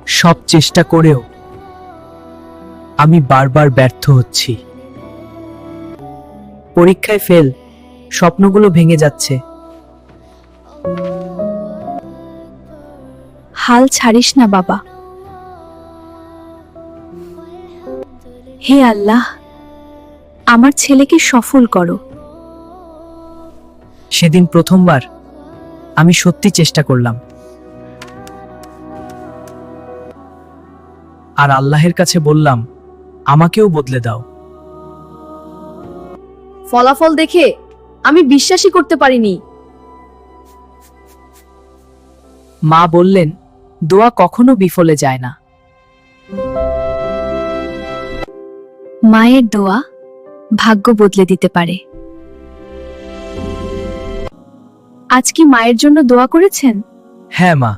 সব চেষ্টা করেও আমি বারবার ব্যর্থ হচ্ছি। পরীক্ষায় ফেল, স্বপ্নগুলো ভেঙে যাচ্ছে। হাল ছাড়িস না বাবা। হে আল্লাহ, আমার ছেলেকে সফল করো। সেদিন প্রথমবার আমি সত্যি চেষ্টা করলাম, আর আল্লাহের কাছে বললাম, আমাকেও বদলে দাও। ফলাফল দেখে আমি বিশ্বাসই করতে পারিনি। মা বললেন, দোয়া কখনো বিফলে যায় না। মায়ের দোয়া ভাগ্য বদলে দিতে পারে। আজ কি মায়ের জন্য দোয়া করেছেন? হ্যাঁ মা,